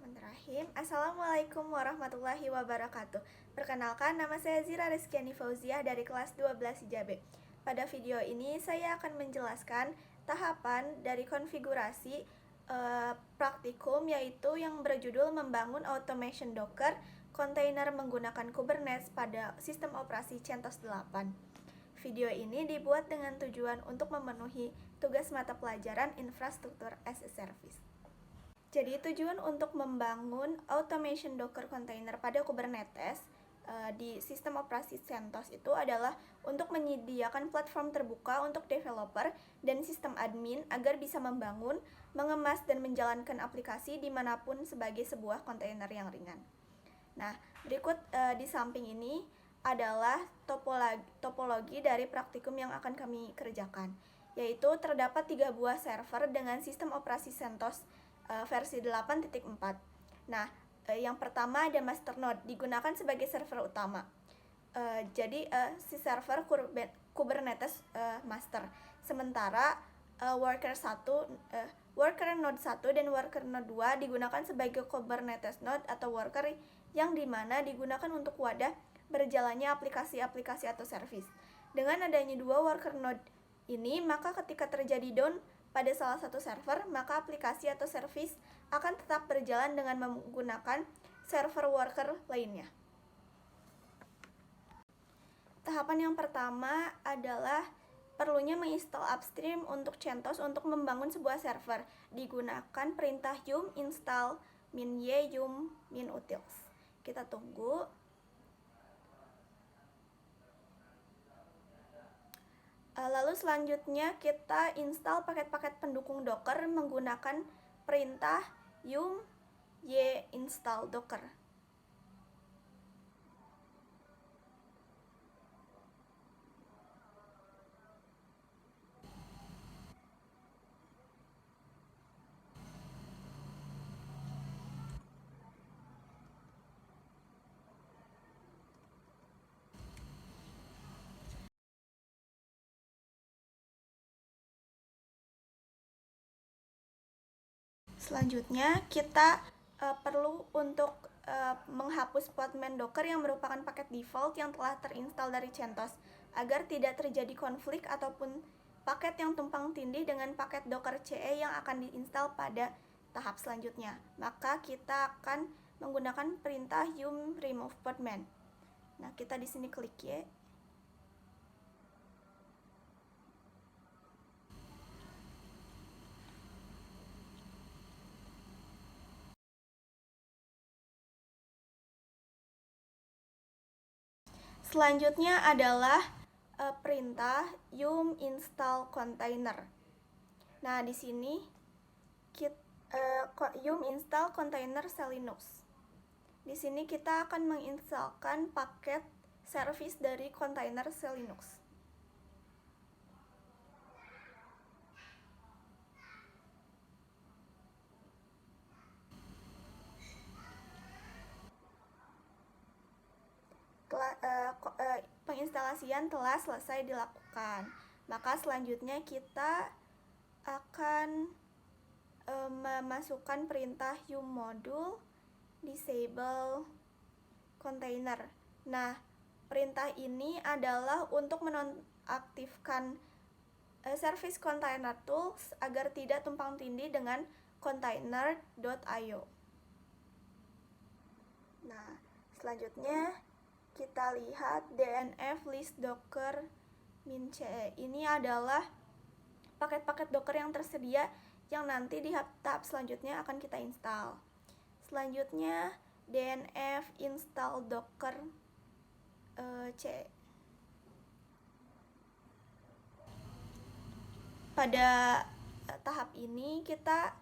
Bismillahirrahmanirrahim. Assalamualaikum warahmatullahi wabarakatuh. Perkenalkan, nama saya Zira Rizkyani Fauziah dari kelas 12 IJAB. Pada video ini saya akan menjelaskan tahapan dari konfigurasi praktikum, yaitu yang berjudul membangun automation Docker kontainer menggunakan Kubernetes pada sistem operasi CentOS 8. Video ini dibuat dengan tujuan untuk memenuhi tugas mata pelajaran infrastruktur as a service. Jadi tujuan untuk membangun automation Docker container pada Kubernetes di sistem operasi CentOS itu adalah untuk menyediakan platform terbuka untuk developer dan sistem admin agar bisa membangun, mengemas, dan menjalankan aplikasi dimanapun sebagai sebuah kontainer yang ringan. Nah, berikut di samping ini adalah topologi dari praktikum yang akan kami kerjakan, yaitu terdapat 3 buah server dengan sistem operasi CentOS versi 8.4. Nah, yang pertama ada masternode, digunakan sebagai server utama. Jadi si server Kubernetes master. Sementara worker node 1 dan worker node 2 digunakan sebagai Kubernetes node atau worker yang dimana digunakan untuk wadah berjalannya aplikasi-aplikasi atau service. Dengan adanya dua worker node ini, maka ketika terjadi down pada salah satu server, maka aplikasi atau service akan tetap berjalan dengan menggunakan server worker lainnya. Tahapan yang pertama adalah perlunya menginstal upstream untuk CentOS untuk membangun sebuah server. Digunakan perintah yum install -y yum -utils. Kita tunggu. Lalu selanjutnya kita install paket-paket pendukung Docker menggunakan perintah yum y install docker. Selanjutnya kita perlu untuk menghapus podman Docker yang merupakan paket default yang telah terinstall dari CentOS agar tidak terjadi konflik ataupun paket yang tumpang tindih dengan paket Docker CE yang akan diinstal pada tahap selanjutnya. Maka kita akan menggunakan perintah yum remove podman. Nah, kita di sini klik Y. Selanjutnya adalah perintah yum install container. Nah, di sini yum install container shell Linux. Di sini kita akan menginstalkan paket service dari container shell Linux. Penginstalasian telah selesai dilakukan. Maka selanjutnya kita akan memasukkan perintah yum module disable container. Nah, perintah ini adalah untuk menonaktifkan service container tools agar tidak tumpang tindih dengan container.io. Nah, selanjutnya kita lihat dnf list docker -ce. Ini adalah paket-paket Docker yang tersedia yang nanti di tahap selanjutnya akan kita install. Selanjutnya dnf install docker ce. Pada tahap ini kita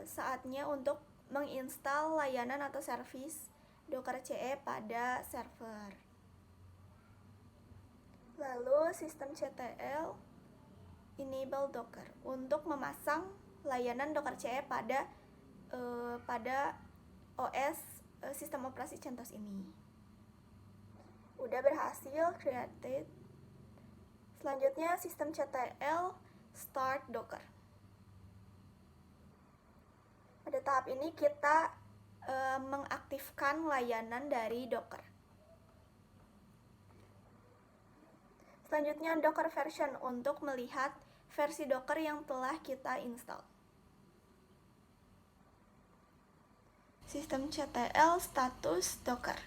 saatnya untuk menginstal layanan atau service Docker CE pada server. Lalu systemctl enable docker untuk memasang layanan Docker CE pada OS sistem operasi CentOS ini. Udah berhasil created. Selanjutnya systemctl start docker. Pada tahap tahap ini kita mengaktifkan layanan dari Docker. Selanjutnya Docker version untuk melihat versi Docker yang telah kita install. Systemctl status Docker.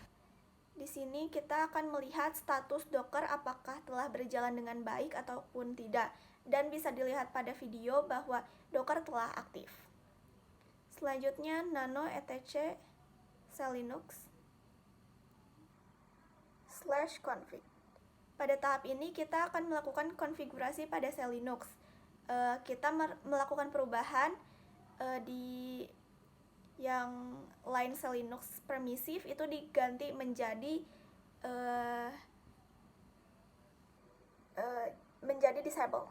Di sini kita akan melihat status Docker apakah telah berjalan dengan baik ataupun tidak, dan bisa dilihat pada video bahwa Docker telah aktif. Selanjutnya nano etc selinux /config. Pada tahap ini kita akan melakukan konfigurasi pada Selinux. Kita melakukan perubahan di yang line Selinux permisif itu diganti menjadi disable.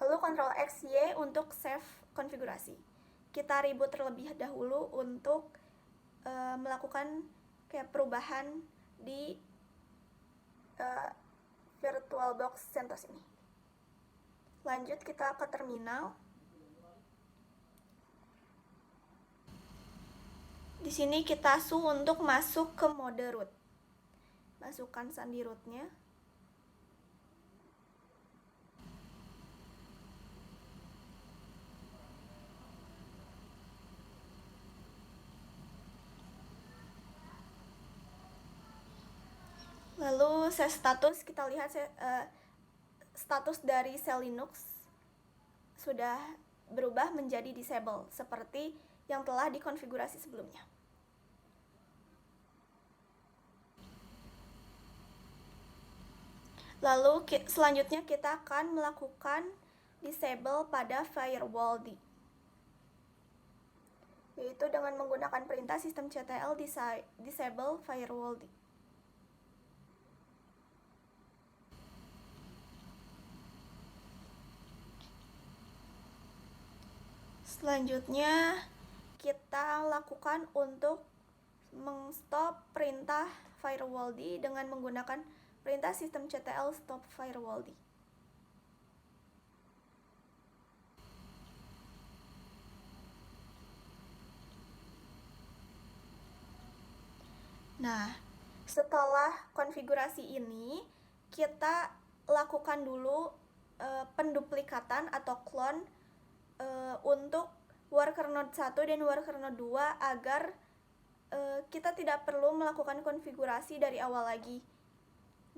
Lalu Ctrl X Y untuk save konfigurasi. Kita reboot terlebih dahulu untuk melakukan kayak perubahan di VirtualBox CentOS ini. Lanjut kita ke terminal. Di sini kita su untuk masuk ke mode root. Masukkan sandi rootnya. Lalu set status, kita lihat status dari Selinux sudah berubah menjadi disable seperti yang telah dikonfigurasi sebelumnya. Lalu selanjutnya kita akan melakukan disable pada firewall-d, yaitu dengan menggunakan perintah systemctl disable firewall-d. Selanjutnya kita lakukan untuk mengstop perintah firewall-d dengan menggunakan perintah systemctl stop firewall-d. Nah, setelah konfigurasi ini, kita lakukan dulu penduplikatan atau clone untuk worker node 1 dan worker node 2 agar kita tidak perlu melakukan konfigurasi dari awal lagi.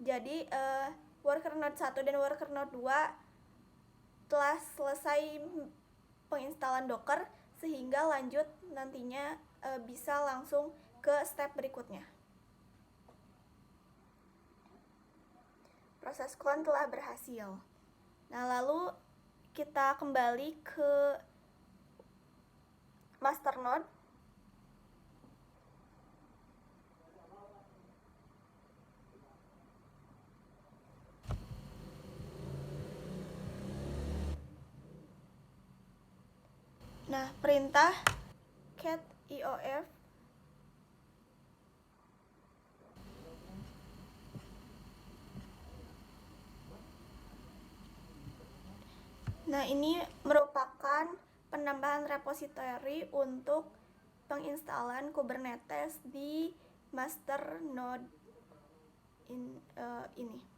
Jadi worker node 1 dan worker node 2 telah selesai penginstalan Docker, sehingga lanjut nantinya bisa langsung ke step berikutnya. Proses clone telah berhasil. Nah, lalu kita kembali ke master node. Nah, perintah cat iof ini merupakan penambahan repositori untuk penginstalan Kubernetes di master node ini.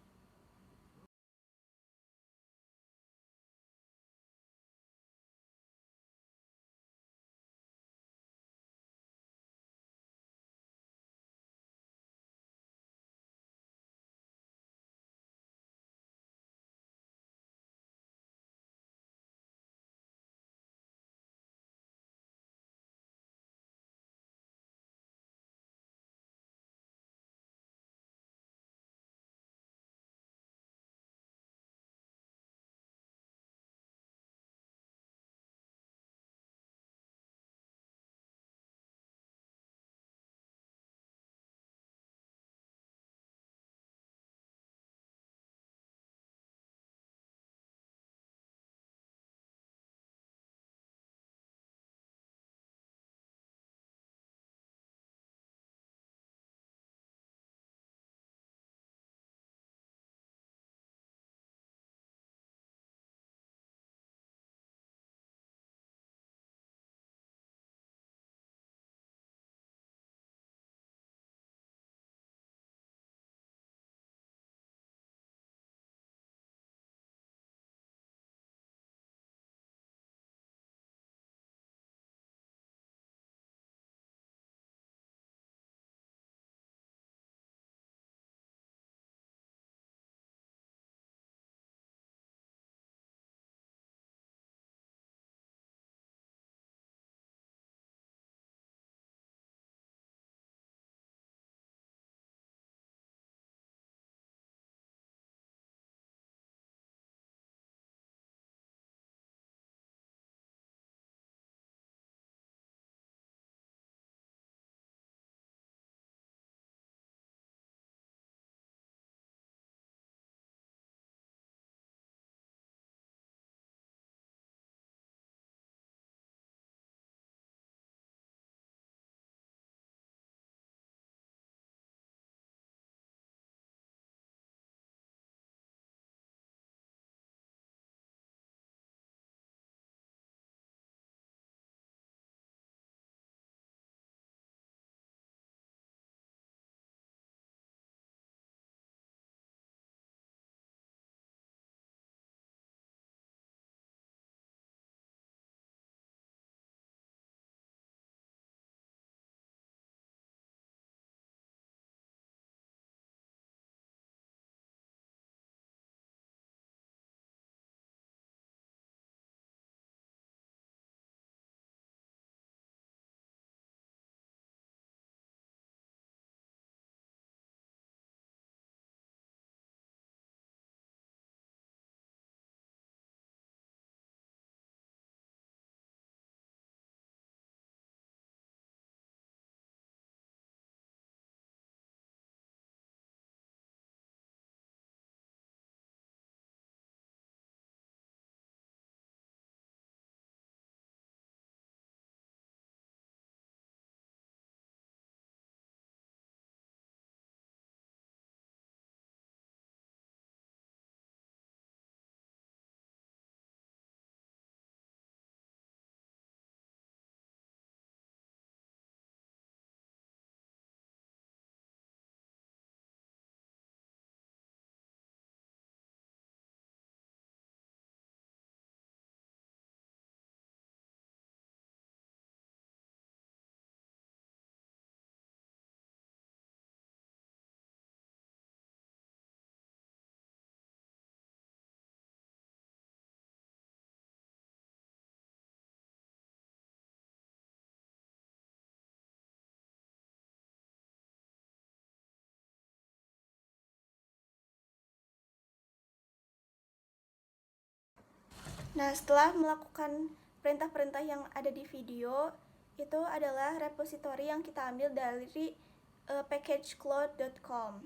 Nah, setelah melakukan perintah-perintah yang ada di video, itu adalah repositori yang kita ambil dari packagecloud.com.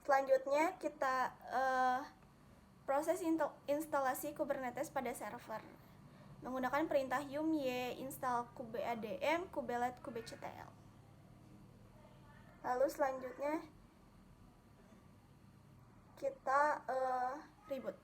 Selanjutnya kita proses instalasi Kubernetes pada server menggunakan perintah yum install kubeadm kubelet kubectl. Lalu selanjutnya kita reboot.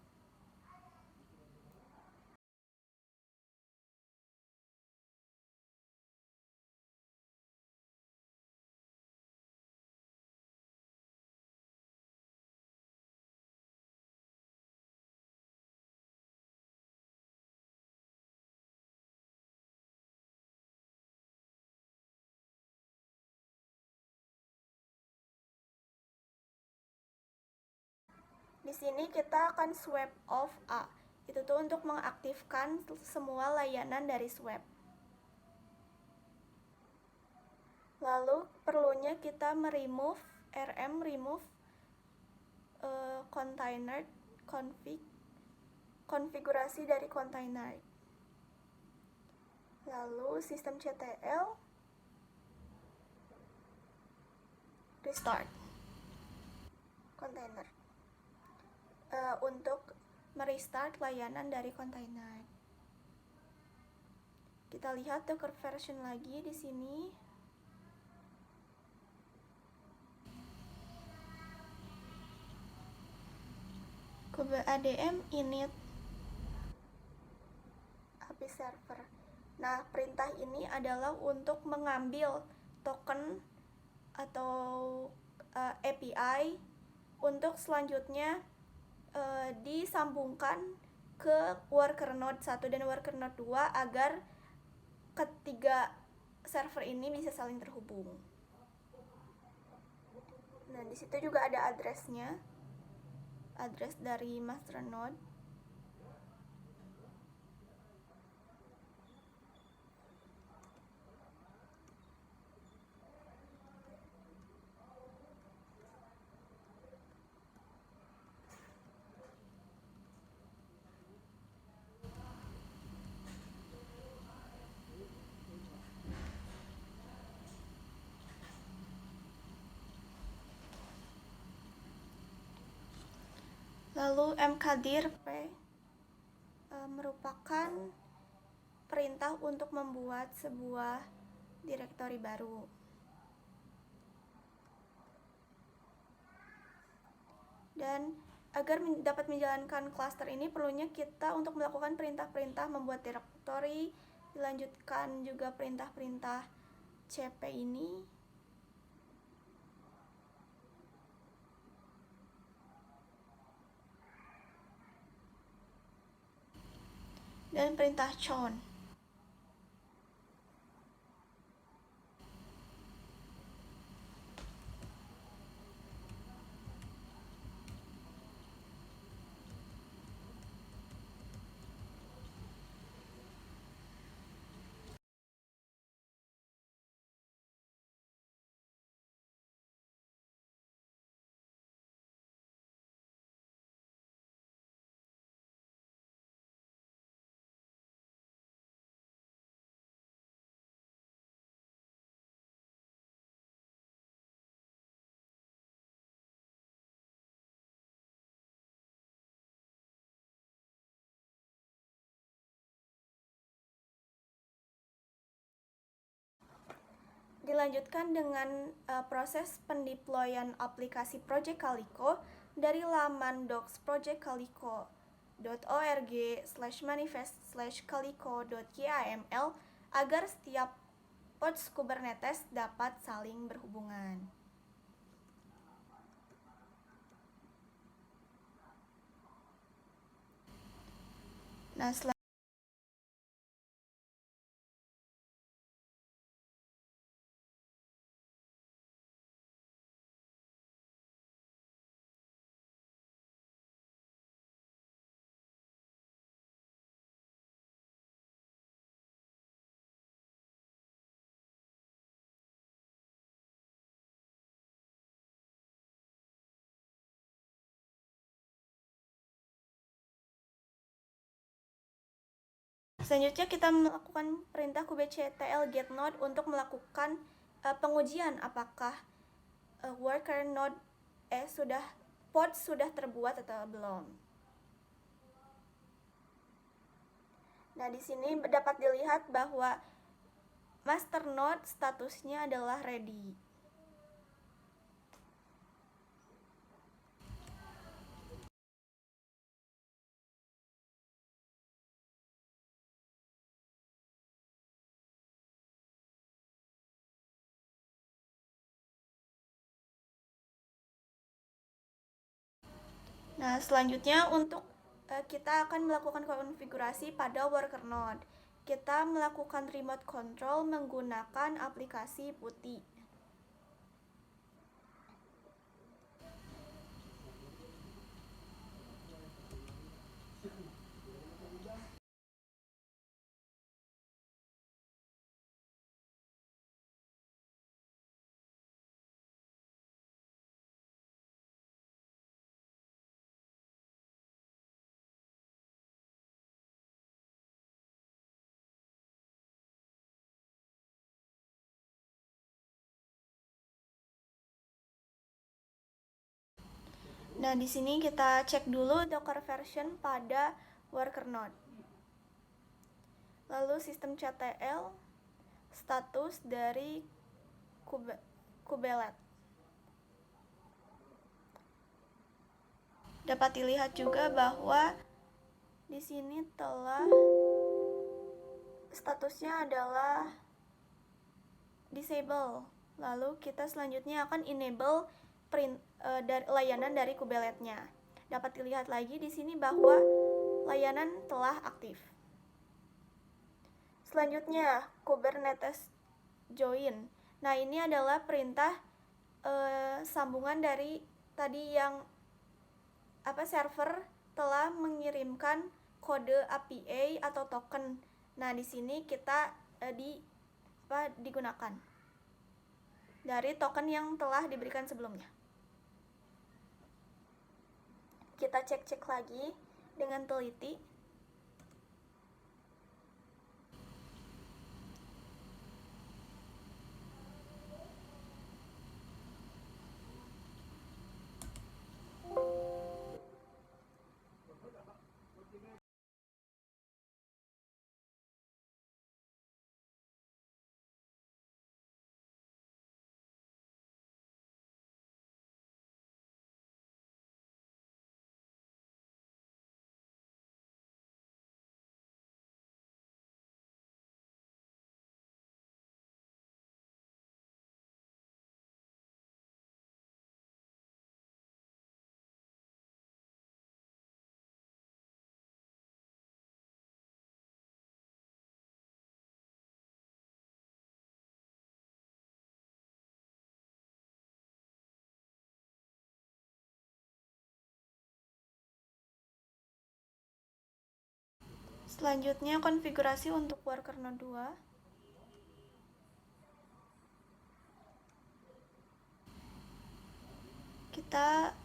Di sini kita akan swap off A. Itu tuh untuk mengaktifkan semua layanan dari swap. Lalu perlunya kita remove container konfigurasi dari container. Lalu systemctl restart container untuk merestart layanan dari container. Kita lihat Docker version lagi di sini. kubeadm init API server. Nah, perintah ini adalah untuk mengambil token atau API untuk selanjutnya disambungkan ke worker node 1 dan worker node 2 agar ketiga server ini bisa saling terhubung. Nah, di situ juga ada address-nya. Address dari master node. Lalu mkdir p merupakan perintah untuk membuat sebuah direktori baru. Dan agar dapat menjalankan cluster ini perlunya kita untuk melakukan perintah-perintah membuat direktori, dilanjutkan juga perintah-perintah cp ini. Dan perintah chown. Dilanjutkan dengan proses pendeployan aplikasi Project Calico dari laman docs projectcalico.org/manifest/calico.yml agar setiap pods Kubernetes dapat saling berhubungan. Nah, Selanjutnya kita melakukan perintah kubectl get node untuk melakukan pengujian apakah worker node pod sudah terbuat atau belum. Nah, di sini dapat dilihat bahwa master node statusnya adalah ready. Nah, selanjutnya untuk kita akan melakukan konfigurasi pada worker node. Kita melakukan remote control menggunakan aplikasi putih. Nah, di sini kita cek dulu Docker version pada worker node. Lalu systemctl status dari kubelet. Dapat dilihat juga bahwa di sini telah statusnya adalah disable. Lalu kita selanjutnya akan enable layanan dari kubeletnya. Dapat dilihat lagi di sini bahwa layanan telah aktif. Selanjutnya Kubernetes join. Nah, ini adalah perintah sambungan dari tadi yang server telah mengirimkan kode API atau token. Nah, di sini kita digunakan dari token yang telah diberikan sebelumnya. Kita cek-cek lagi dengan teliti. Selanjutnya konfigurasi untuk worker node 2. Kita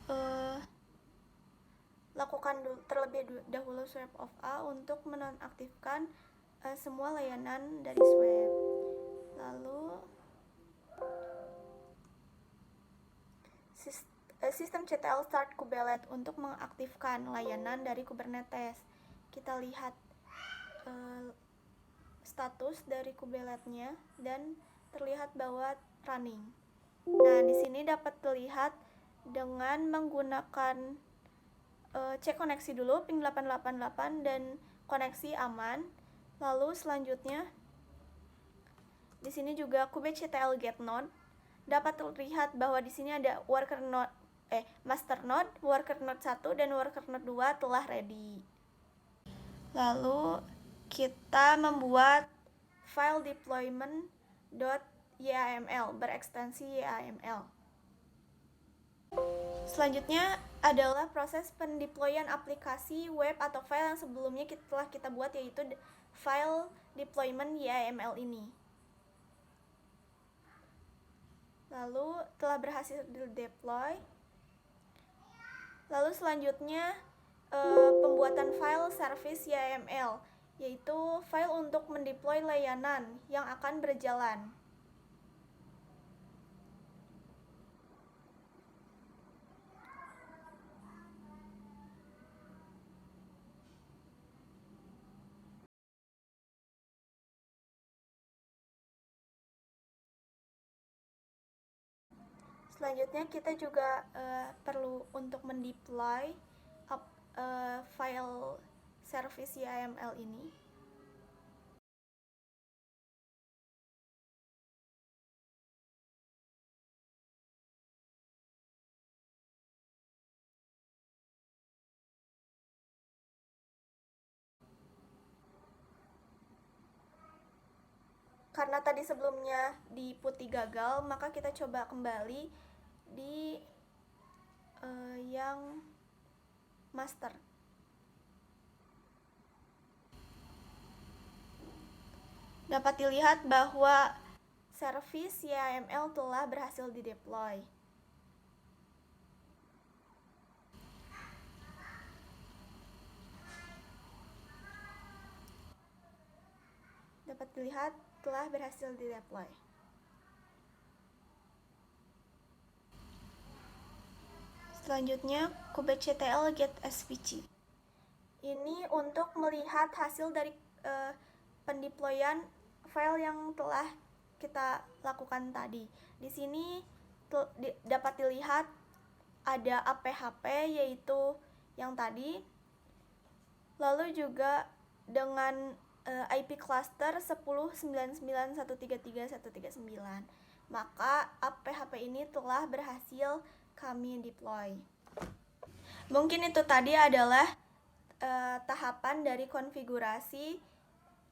lakukan terlebih dahulu swap of A untuk menonaktifkan semua layanan dari swap. Lalu systemctl start kubelet untuk mengaktifkan layanan dari Kubernetes. Kita lihat status dari kubeletnya dan terlihat bahwa running. Nah, di sini dapat terlihat dengan menggunakan cek koneksi dulu ping 888 dan koneksi aman. Lalu selanjutnya di sini juga kubectl get node. Dapat terlihat bahwa di sini ada master node, worker node 1 dan worker node 2 telah ready. Lalu kita membuat file deployment.yaml berekstensi YAML. Selanjutnya adalah proses pendeployan aplikasi web atau file yang sebelumnya telah kita buat, yaitu file deployment YAML ini. Lalu telah berhasil di-deploy. Lalu selanjutnya pembuatan file service YAML yaitu file untuk mendeploy layanan yang akan berjalan. Selanjutnya kita juga perlu untuk mendeploy file service YAML ini. Karena tadi sebelumnya di putih gagal, maka kita coba kembali di yang master. Dapat dilihat bahwa service YAML telah berhasil dideploy. Dapat dilihat telah berhasil dideploy. Selanjutnya, kubectl get svg. Ini untuk melihat hasil dari pendeployan file yang telah kita lakukan tadi. Di sini dapat dilihat ada aphp, yaitu yang tadi, lalu juga dengan IP cluster 10.99.133.139. Maka aphp ini telah berhasil kami deploy. Mungkin itu tadi adalah tahapan dari konfigurasi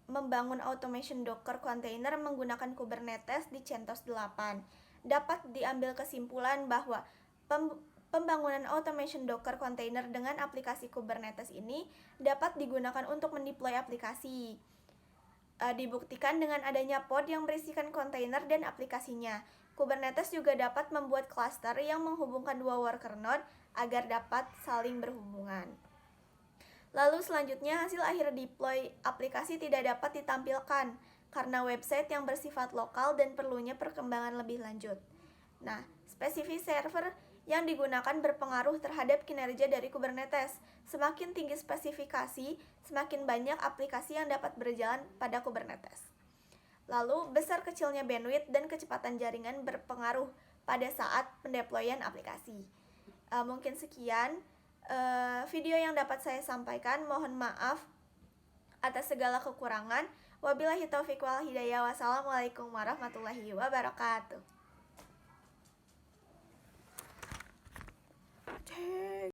membangun automation Docker container menggunakan Kubernetes di CentOS 8. Dapat diambil kesimpulan bahwa pembangunan automation Docker container dengan aplikasi Kubernetes ini dapat digunakan untuk mendeploy aplikasi. Dibuktikan dengan adanya pod yang berisikan kontainer dan aplikasinya. Kubernetes juga dapat membuat cluster yang menghubungkan dua worker node agar dapat saling berhubungan. Lalu selanjutnya, hasil akhir deploy aplikasi tidak dapat ditampilkan karena website yang bersifat lokal dan perlunya perkembangan lebih lanjut. Nah, spesifik server yang digunakan berpengaruh terhadap kinerja dari Kubernetes. Semakin tinggi spesifikasi, semakin banyak aplikasi yang dapat berjalan pada Kubernetes. Lalu, besar kecilnya bandwidth dan kecepatan jaringan berpengaruh pada saat pendeployan aplikasi. Mungkin sekian video yang dapat saya sampaikan. Mohon maaf atas segala kekurangan. Wabillahi taufiq wal hidayah. Wassalamualaikum warahmatullahi wabarakatuh.